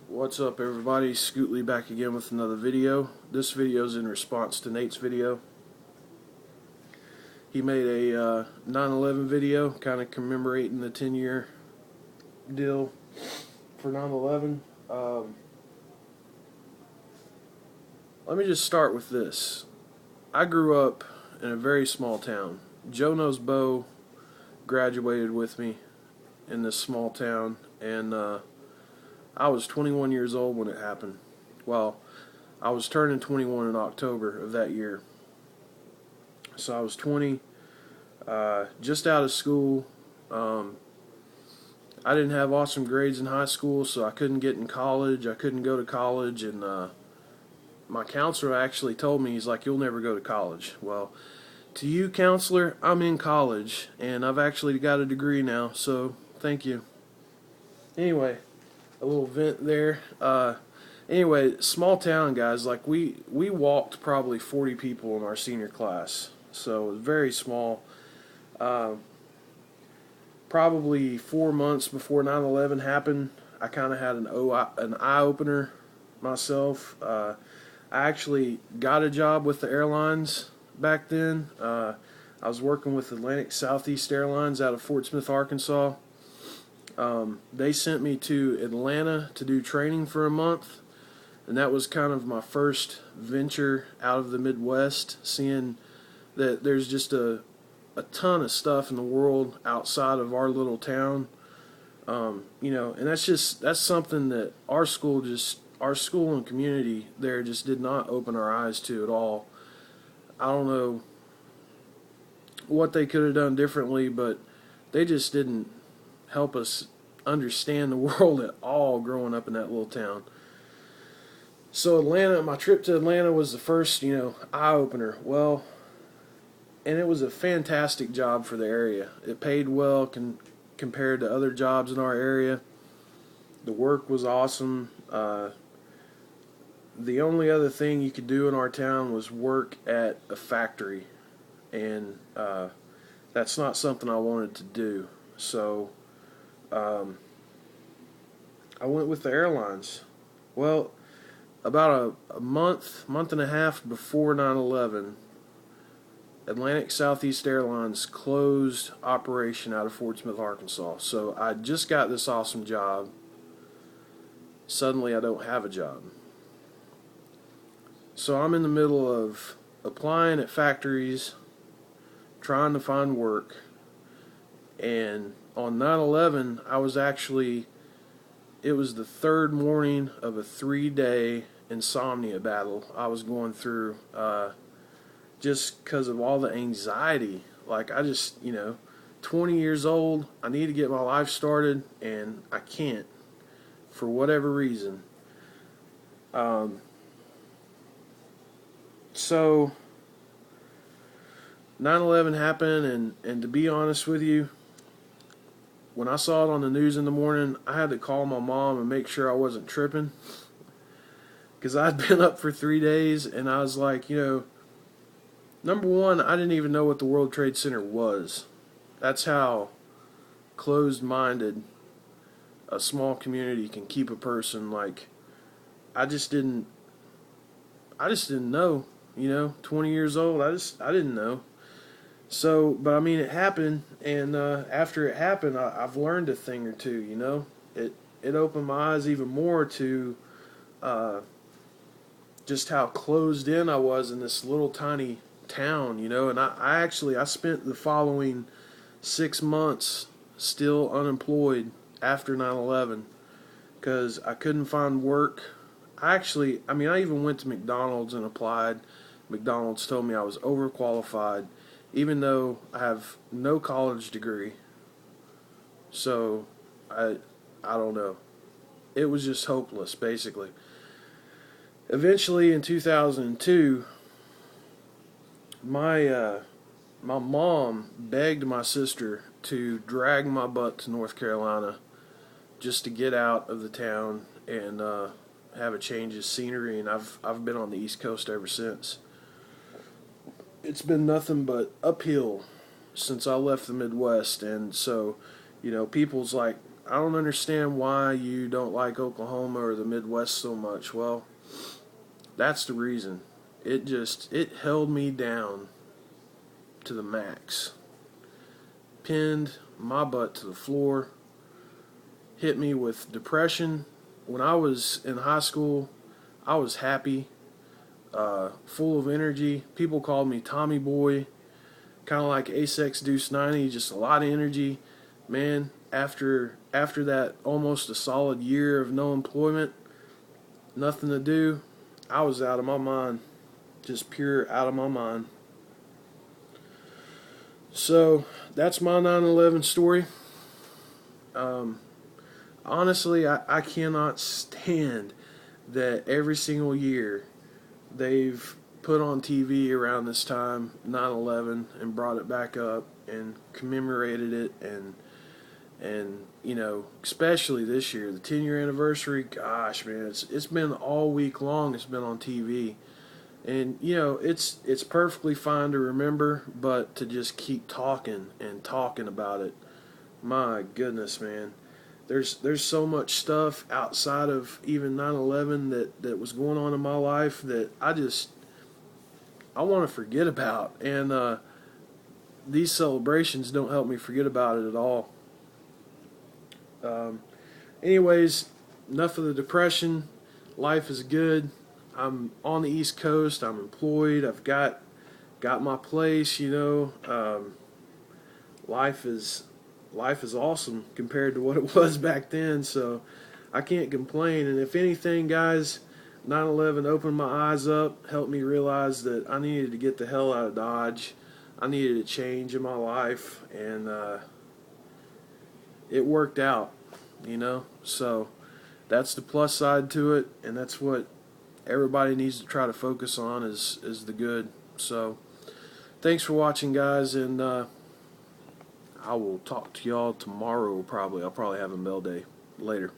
What's up, everybody? Scootley back again with another video. This video is in response to Nate's video. He made a 9/11 video kind of commemorating the 10-year deal for 9/11. Let me just start with this. I grew up in a very small town. Joe Knows Bo graduated with me in this small town, and I was 21 years old when it happened. Well, I was turning 21 in October of that year. So I was 20, just out of school. I didn't have awesome grades in high school, so I couldn't get in college. I couldn't go to college, and my counselor actually told me, he's like, "You'll never go to college." Well, to you, counselor, I'm in college, and I've actually got a degree now, so thank you. Anyway, a little vent there. Anyway, small town, guys. Like we walked probably 40 people in our senior class, so it was very small. Probably 4 months before 9/11 happened, I kind of had an eye opener myself. I actually got a job with the airlines back then. I was working with Atlantic Southeast Airlines out of Fort Smith, Arkansas. They sent me to Atlanta to do training for a month, and that was kind of my first venture out of the Midwest, seeing that there's just a ton of stuff in the world outside of our little town. And that's something that our school and community there just did not open our eyes to at all. I don't know what they could have done differently, but they just didn't help us understand the world at all growing up in that little town. So my trip to Atlanta was the first, eye-opener. Well, and it was a fantastic job for the area. It paid well compared to other jobs in our area. The work was awesome. The only other thing you could do in our town was work at a factory, and that's not something I wanted to do. So I went with the airlines. Well, about a month and a half before 9/11, Atlantic Southeast Airlines closed operation out of Fort Smith, Arkansas. So I just got this awesome job. Suddenly I don't have a job. So I'm in the middle of applying at factories, trying to find work. And on 9/11, it was the third morning of a 3-day insomnia battle I was going through, just because of all the anxiety. Like, 20 years old, I need to get my life started, and I can't, for whatever reason. So 9/11 happened, and to be honest with you, when I saw it on the news in the morning, I had to call my mom and make sure I wasn't tripping, because I'd been up for 3 days, and I was like, number one, I didn't even know what the World Trade Center was. That's how closed-minded a small community can keep a person. Like, I just didn't know. 20 years old, I didn't know. So, but I mean, it happened, and after it happened, I've learned a thing or two. It opened my eyes even more to just how closed in I was in this little tiny town. And I spent the following 6 months still unemployed after 9/11 because I couldn't find work. I even went to McDonald's and applied. McDonald's told me I was overqualified, even though I have no college degree. So I don't know. It was just hopeless, basically. Eventually, in 2002, my mom begged my sister to drag my butt to North Carolina just to get out of the town and have a change of scenery. And I've been on the East Coast ever since. It's been nothing but uphill since I left the Midwest, and so, people's like, I don't understand why you don't like Oklahoma or the Midwest so much. Well, that's the reason. It held me down to the max. Pinned my butt to the floor. Hit me with depression. When I was in high school, I was happy, full of energy. People called me Tommy Boy, kind of like Asex Deuce 90, just a lot of energy. Man, after that almost a solid year of no employment, nothing to do, I was out of my mind. Just pure out of my mind. So that's my 9/11 story. Um, Honestly, I cannot stand that every single year they've put on TV around this time 9/11 and brought it back up and commemorated it, and you know, especially this year, the 10-year anniversary. Gosh, man, it's been all week long. It's been on TV. And you know, it's perfectly fine to remember, but to just keep talking and talking about it, my goodness, man. There's so much stuff outside of even 9/11 that was going on in my life that I want to forget about, and these celebrations don't help me forget about it at all. Um, Anyways, enough of the depression. Life is good. I'm on the East Coast. I'm employed. I've got my place. You know, life is life is awesome compared to what it was back then. So I can't complain. And if anything, guys, 9/11 opened my eyes up, helped me realize that I needed to get the hell out of Dodge. I needed a change in my life, and it worked out. You know, so that's the plus side to it, and that's what everybody needs to try to focus on is the good. So thanks for watching, guys, and I will talk to y'all tomorrow. Probably I'll probably have a mail day later.